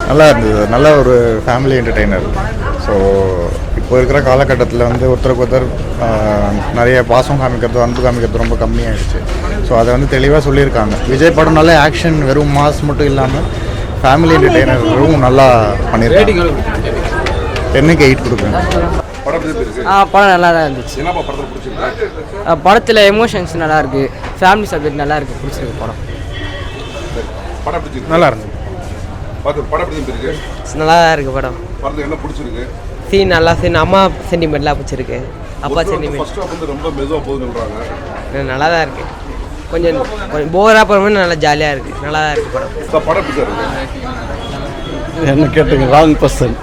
நல்லா இருந்தது. நல்ல ஒரு ஃபேமிலி என்டர்டெய்னர். ஸோ இப்போ இருக்கிற காலகட்டத்தில் வந்து ஒருத்தருக்கு ஒருத்தர் நிறைய பாசம் காமிக்கிறது, அன்பு காமிக்கிறது ரொம்ப கம்மியாகிடுச்சு. ஸோ அதை வந்து தெளிவாக சொல்லியிருக்காங்க. விஜய் படம்னாலே ஆக்ஷன் வெறும் மாஸ் மட்டும் இல்லாமல் ஃபேமிலி என்டர்டெய்னரும் நல்லா பண்ணியிருக்காங்க. 10க்கு 8 கொடுக்குறேன். படம் நல்லா தான் இருந்துச்சு. படத்தில் எமோஷன்ஸ் நல்லா இருக்கு, ஃபேமிலி சப்ஜெக்ட் நல்லா இருக்கு, பிடிச்சிருக்கு படம். நல்லா இருந்துச்சு. நல்லா தான் இருக்கு படம். சீன் நல்லா சீன், அம்மா சென்டிமெண்ட்லாம் பிடிச்சிருக்கு, அப்பா சென்டிமெண்ட் நல்லா தான் இருக்கு. கொஞ்சம் போராக போகிற நல்லா ஜாலியாக இருக்கு, நல்லா தான் இருக்கு படம். என்ன கேட்டுங்க, ராங் பர்சன்.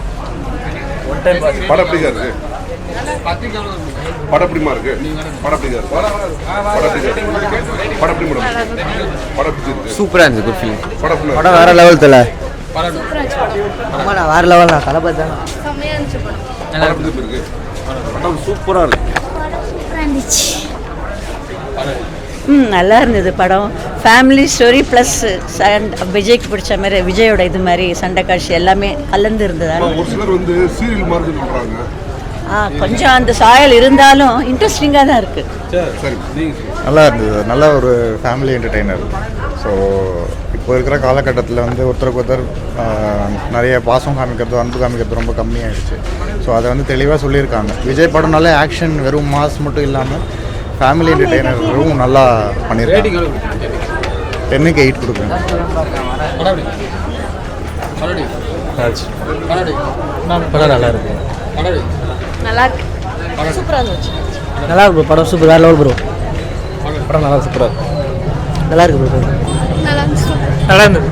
சூப்பராக இருந்துச்சு. Good feeling. படம் வேற லெவல் தல. வேற லெவல் தான். தளபதி தான். சூப்பராக இருக்கு. நல்லா இருந்தது படம். ஃபேமிலி ஸ்டோரி ப்ளஸ் விஜய்க்கு பிடிச்ச மாதிரி விஜயோட இது மாதிரி சண்டை காட்சி எல்லாமே கலந்து இருந்தது. கொஞ்சம் அந்த சாயல் இருந்தாலும் இன்ட்ரெஸ்டிங்காக தான் இருக்குது. நல்லா இருந்தது. நல்ல ஒரு ஃபேமிலி என்டர்டெய்னர். ஸோ இப்போ இருக்கிற காலகட்டத்தில் வந்து ஒருத்தருக்கு ஒருத்தர் நிறைய பாசம் காமிக்கிறது, அன்பு காமிக்கிறது ரொம்ப கம்மியாகிடுச்சு. ஸோ அதை வந்து தெளிவாக சொல்லியிருக்காங்க. விஜய் படம்னாலே ஆக்ஷன் வெறும் மாஸ் மட்டும் இல்லாமல் ஃபேமிலி என்டர்டெய்னரும் நல்லா பண்ணியிருக்காங்க. 10க்கு 8 கொடுக்குறேன். படம் நல்லா இருக்கு. நல்லா இருக்கு. சூப்பராக இருந்துச்சு. நல்லா இருக்கு படம். சூப்பர். வேற லெவல் ப்ரோ. படம் நல்லா சூப்பராக இருக்கு. நல்லா இருக்கு ப்ரோ. நல்லா இருந்துச்சு. நல்லா இருந்தது.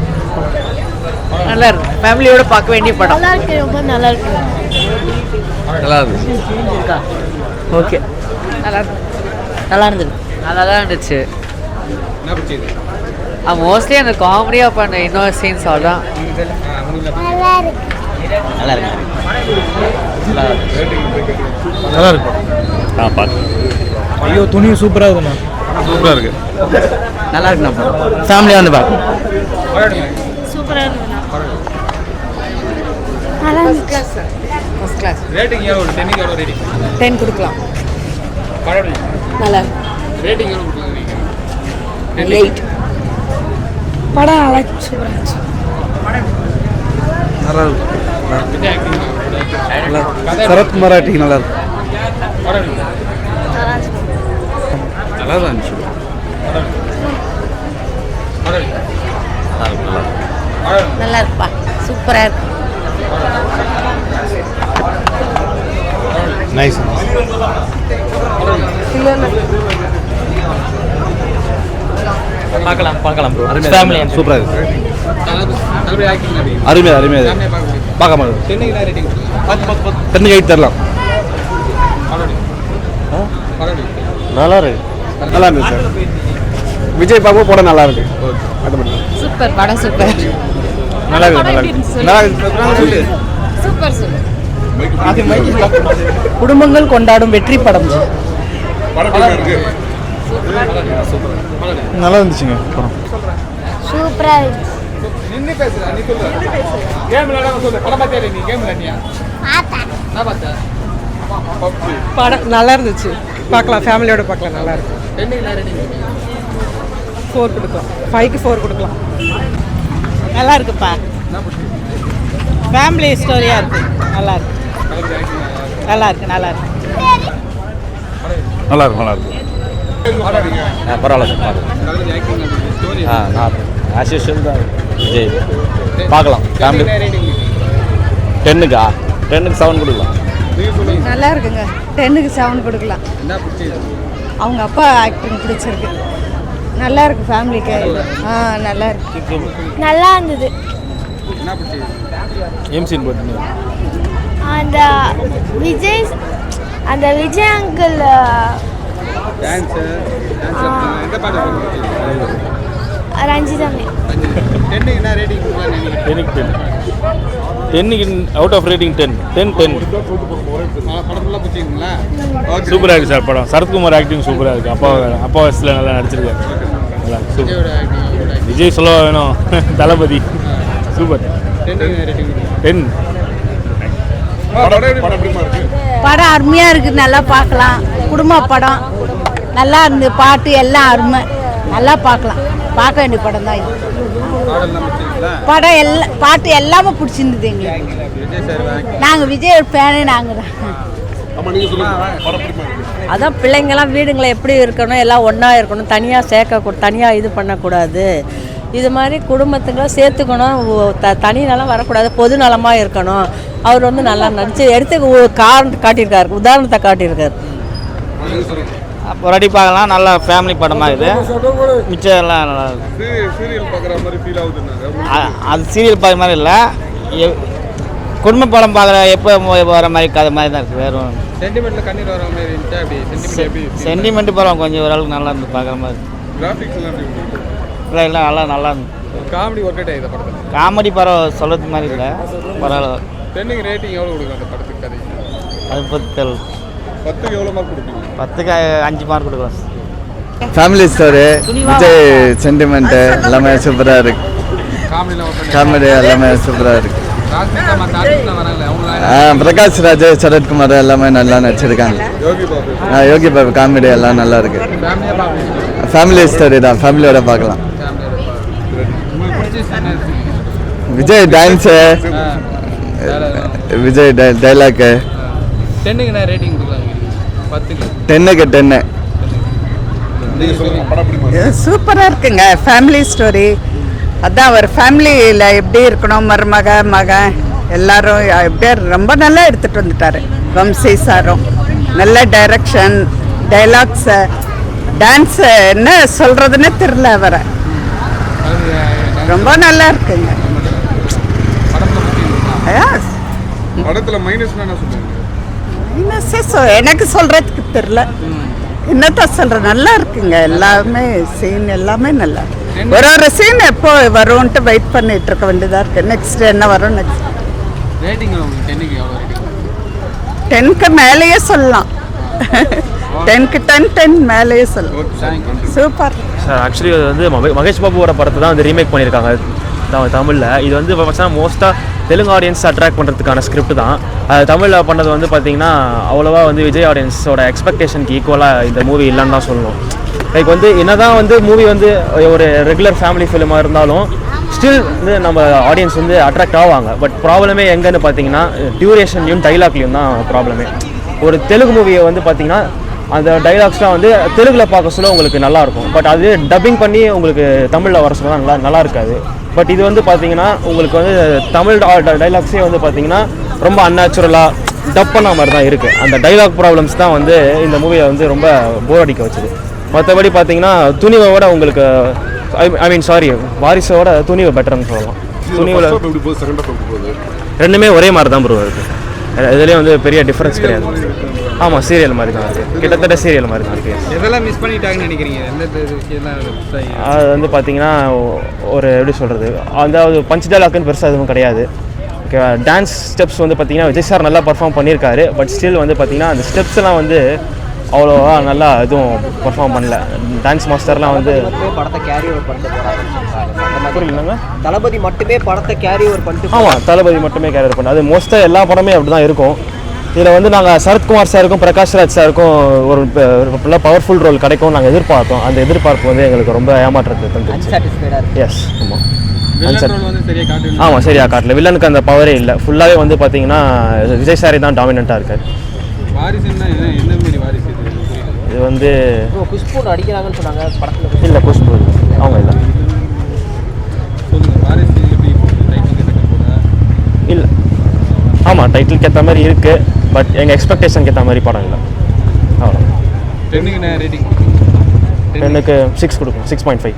நல்லா இருக்கு. ஃபேமிலியோட பார்க்க வேண்டிய படம். நல்லா இருக்கு. ரொம்ப நல்லா இருக்கு. நல்லா இருந்துச்சு. ஓகே. நல்லா இருக்கு. நல்லா இருந்தது. நல்லா தான் இருந்துச்சு. மோஸ்ட்லி அந்த காமெடியாக பண்ண இன்னொரு சீன்ஸ் அவ்வளோதான். நல்லா இருக்கு. நல்லா இருக்கு. பார்த்து. ஐயோ துணியும் சூப்பராக இருக்குண்ணா. சூப்பராக இருக்கு. நல்லா இருக்குண்ணா. ஃபேமிலியாக வந்து பார்க்க சூப்பராக இருக்குண்ணா. நல்லா இருக்கு. First class. ரேட்டிங் எவ்வளோ? 10க்கு எவ்வளோ ரேட்டிங்? 10 கொடுக்கலாம். நல்லா இருக்கு. ரேட்டிங் எவ்வளோ கொடுக்குறீங்க? 8. படம் நல்லா சூப்பராக இருந்துச்சு. நல்லா இருக்கு. சரத்குமார் ஆக்டிங் நல்லா இருக்கு. நல்லா தான் இருந்துச்சு. நல்லா இருக்குப்பா. சூப்பராக இருக்கு. நைஸ். பார்க்கலாம் ப்ரோ. ஃபேமிலி சூப்பராக இருக்கு. அருமையாக பார்க்க மாட்டோம். 10க்கு ரேட்டிங்? 10க்கு 8 தரலாம். நல்லா இருக்கு. நல்லா இருக்கு சார். விஜய் பாபு படம் நல்லா இருக்கு. சூப்பர் படம். சூப்பர். நல்லா இருக்கு. நல்லா இருக்கு. சூப்பர். குடும்பங்கள் கொண்டாடும் வெற்றி படம். நல்லா இருந்துச்சுங்க படம். சூப்பராக இருந்துச்சு. நின்று பேசுறா, நீ சொல்லு. கேம் விளையாடாம சொல்லு. படம் பார்த்தியா நீ? கேம் விளையாடியா? நான் பார்த்தேன். படம் நல்லா இருந்துச்சு. பார்க்கலாம், ஃபேமிலியோட பார்க்கலாம். நல்லா இருக்கு. 10க்கு ரேட்டிங்? 4 கொடுக்கலாம். 5க்கு 4 கொடுக்கலாம். நல்லா இருக்குப்பா. ஃபேமிலி ஸ்டோரியாக இருக்கு. நல்லா இருக்கு. நல்லா இருக்கு. நல்லா இருக்கு. நல்லா இருக்கு. நல்லா இருக்கு. பரவாயில்ல சார். நான் ஆஸ் யூஷுவல் தான் விஜய் பார்க்கலாம். ஃபேமிலி 10க்கு 7 கொடுக்கலாம். நல்லா இருக்குங்க. 10க்கு 7 கொடுக்கலாம். என்ன பிடிச்சது? அவங்க அப்பா ஆக்டிங் பிடிச்சிருக்கு. நல்லா இருக்கு. ஃபேமிலிக்கு நல்லா இருக்கு. நல்லா இருந்தது. என்ன பிடிச்சது? எம்சின் போட்டு அந்த விஜய் அங்கிள் டான்ஸ் எந்த பாட்டு பிடிச்சது? ரஞ்சிதாமே. 10க்கு என்ன ரேட்டிங் கொடுக்கலாம் நினைக்கிறீங்க? 10க்கு அவுட் ஆஃப் ரேட்டிங் 10. படம் ஃபுல்லாக பிடிச்சிங்களா? சூப்பராக இருக்குது சார் படம். சரத்குமார் ஆக்டிங் சூப்பராக இருக்குது. அப்பா வயசில் நல்லா நடிச்சிருக்காரு. நல்லா சூப்பர். விஜய் சொல்ல வேணும். தளபதி சூப்பர். 10க்கு ரேட்டிங் 10. படம் அருமையாக இருக்குது, நல்லா பார்க்கலாம். குடும்ப படம் நல்லா இருந்து, பாட்டு எல்லாம் அருமை, நல்லா பார்க்கலாம். பார்க்க வேண்டிய படம் தான் இது. படம் எல்லாம் பாட்டு எல்லாமே பிடிச்சிருந்தது எங்களுக்கு. நாங்கள் விஜய் ஃபேனு நாங்கள் தான். அதான் பிள்ளைங்கள்லாம் வீடுங்களை எப்படி இருக்கணும், எல்லாம் ஒன்றா இருக்கணும், தனியாக இது பண்ணக்கூடாது. இது மாதிரி குடும்பத்துக்கெல்லாம் சேர்த்துக்கணும், தனி நலம் வரக்கூடாது, பொது நலமாக இருக்கணும். அவர் வந்து நல்லா நடிச்சு எடுத்து காட்டியிருக்காரு, உதாரணத்தை காட்டியிருக்காரு. அப்போ ரெடி பார்க்கலாம், நல்லா ஃபேமிலி படமாக இது. மிச்சம் எல்லாம் நல்லா சீரியல் பார்க்குற மாதிரி ஃபீல் ஆகுதுன்னாங்க. அது சீரியல் பார்க்குற மாதிரி இல்லை, குடும்ப படம் பார்க்குற எப்போ வர மாதிரி கதை மாதிரி தான் இருக்குது. வேறு சென்டிமெண்ட்டில் கண்ணீர் வர மாதிரி இருந்துச்சு. அப்படி சென்டிமெண்ட் படம் கொஞ்சம் ஓரளவுக்கு நல்லா இருந்து பார்க்குற மாதிரி. கிராஃபிக்ஸ் எல்லாம் எப்படி? இல்லை நல்லா இருந்து. காமெடி ஒர்க் அவுட் ஆகுது படத்தில். காமெடி படம் சொல்கிறது மாதிரி இல்லை, பரவாயில்ல. 10க்கு ரேட்டிங் எவ்வளோ கொடுக்கும் அந்த படத்துக்கு கதை? அது 10க்கு எவ்வளோ மார்க் கொடுப்பீங்க? 10க்கு 5 மார்க் கொடுக்கலாம். ஃபேமிலி ஸ்டோரி, விஜய் சென்டிமெண்ட்டு எல்லாமே சூப்பராக இருக்கு. காமெடி எல்லாமே சூப்பராக இருக்கு. பிரகாஷ் ராஜ், சரத்குமார் எல்லாமே நல்லா நடிச்சிருக்காங்க. யோகி பாபு காமெடி எல்லாம் நல்லா இருக்கு. ஃபேமிலி ஸ்டோரி தான், ஃபேமிலியோட பார்க்கலாம். Vijay dance, Vijay dialogue. 10க்கு ரேட்டிங் கொடுக்கலாம். 10க்கு 10. சூப்பராக இருக்குங்க. ஃபேமிலி ஸ்டோரி அதான், ஒரு ஃபேமிலியில் எப்படி இருக்கணும், மகன் எல்லாரும் எப்படியா ரொம்ப நல்லா எடுத்துகிட்டு வந்துட்டார். வம்சி சாரும் நல்ல டைரக்ஷன், டைலாக்ஸு, டான்ஸு என்ன சொல்கிறதுன்னு தெரில. வர ரொம்ப நல்லா இருக்குங்க. படத்தில் மைனஸ் என்ன சொல்லுங்க? எனக்கு சொல்கிறதுக்கு தெரில, என்னத்தான் சொல்கிறேன். நல்லா இருக்குங்க, எல்லாமே சீன் எல்லாமே நல்லா இருக்கு. ஒரு சீன் எப்போ வரும்ன்ட்டு வெயிட் பண்ணிட்டு இருக்க வேண்டியதாக இருக்குது. நெக்ஸ்ட் என்ன வரும் நெக்ஸ்ட். ரேட்டிங் 10க்கு எவ்வளோ ரேட்டிங்? 10க்கு மேலேயே சொல்லலாம். 10க்கு 10 மேலேயே சொல்லலாம். Super sir. ஆக்சுவலி அது வந்து மகேஷ் பாபுவோட படத்தை தான் வந்து ரீமேக் பண்ணியிருக்காங்க தமிழில். இது வந்து பார்த்தீங்கன்னா மோஸ்ட்டாக தெலுங்கு ஆடியன்ஸ் அட்ராக்ட் பண்ணுறதுக்கான ஸ்கிரிப்ட் தான். அது தமிழில் பண்ணது வந்து பார்த்திங்கன்னா அவ்வளோவா வந்து விஜய் ஆடியன்ஸோட எக்ஸ்பெக்டேஷனுக்கு ஈக்குவலாக இந்த மூவி இல்லைன்னு தான் சொல்லணும். லைக் வந்து என்ன தான் வந்து மூவி வந்து ஒரு ரெகுலர் ஃபேமிலி ஃபிலிமாக இருந்தாலும் ஸ்டில் வந்து நம்ம ஆடியன்ஸ் வந்து அட்ராக்ட் ஆவாங்க. பட் ப்ராப்ளமே எங்கன்னு பார்த்தீங்கன்னா டியூரேஷன்லையும் டைலாக்லையும் தான் ப்ராப்ளமே. ஒரு தெலுங்கு மூவியை வந்து பார்த்திங்கன்னா அந்த டைலாக்ஸ்லாம் வந்து தெலுங்கில் பார்க்க சொல்ல உங்களுக்கு நல்லாயிருக்கும். பட் அது டப்பிங் பண்ணி உங்களுக்கு தமிழில் வர சொல்ல நல்லா இருக்காது. பட் இது வந்து பார்த்தீங்கன்னா உங்களுக்கு வந்து தமிழ் டைலாக்ஸே வந்து பார்த்தீங்கன்னா ரொம்ப அன்நேச்சுரலாக டப் பண்ண மாதிரி தான் இருக்குது. அந்த டைலாக் ப்ராப்ளம்ஸ் தான் வந்து இந்த மூவியை வந்து ரொம்ப போர் அடிக்க வச்சுது. மற்றபடி பார்த்தீங்கன்னா துணிவோட உங்களுக்கு வாரிசோட துணிவு பெட்டர்னு சொல்லலாம். துணிவில் ரெண்டுமே ஒரே மாதிரி தான் ப்ரோ இருக்குது. இதுலேயும் வந்து பெரிய டிஃப்ரென்ஸ் கிடையாது. ஆமாம், சீரியல் மாதிரி தான் இருக்குது, கிட்டத்தட்ட சீரியல் மாதிரி தான் இருக்குது. எதெல்லாம் மிஸ் பண்ணிட்டாங்கன்னு நினைக்கிறீங்க? அது வந்து பார்த்தீங்கன்னா ஒரு எப்படி சொல்கிறது, அதாவது பஞ்ச் டைலாக்குன்னு பெருசாக எதுவும் கிடையாது. ஓகேவா? டான்ஸ் ஸ்டெப்ஸ் வந்து பார்த்தீங்கன்னா விஜய் சார் நல்லா பர்ஃபார்ம் பண்ணியிருக்காரு. பட் ஸ்டில் வந்து பார்த்தீங்கன்னா அந்த ஸ்டெப்ஸ் எல்லாம் வந்து அவ்வளோவா நல்லா எதுவும் பர்ஃபார்ம் பண்ணல. டான்ஸ் மாஸ்டர்லாம் வந்து படத்தை கேரி ஓவர் பண்ணிட்டு புரியலங்க. தளபதி மட்டுமே படத்தை கேரி ஓவர் பண்ணிட்டு. ஆமாம், தளபதி மட்டுமே கேரி ஓவர் பண்ணு. அது மோஸ்ட்டாக எல்லா படமே அப்படி தான் இருக்கும். இதில் வந்து நாங்கள் சரத்குமார் சாருக்கும் பிரகாஷ் ராஜ் சாருக்கும் ஒரு பவர்ஃபுல் ரோல் கிடைக்கும் நாங்கள் எதிர்பார்த்தோம். அந்த எதிர்பார்ப்பு வந்து எங்களுக்கு ரொம்ப ஏமாற்றத்தை தந்துச்சு. எஸ், ஆமாம். ஆமாம், சரியா காட்டல. வில்லனுக்கு அந்த பவரே இல்லை. ஃபுல்லாகவே வந்து பார்த்தீங்கன்னா விஜய் சாரே தான் டாமினண்ட்டாக இருக்கார். இது வந்து குஷ்பு நடிக்கிறாங்கன்னு சொன்னாங்க படத்தில். இல்லை, குஷ்பு அவங்க இல்லை. இல்லை, ஆமாம், டைட்டிலுக்கு ஏற்ற மாதிரி இருக்குது. பட் எங்கள் எக்ஸ்பெக்டேஷனுக்கு ஏற்ற மாதிரி படம் இல்லை. அவ்வளோ. 10க்கு 6 கொடுக்கும், 6.5.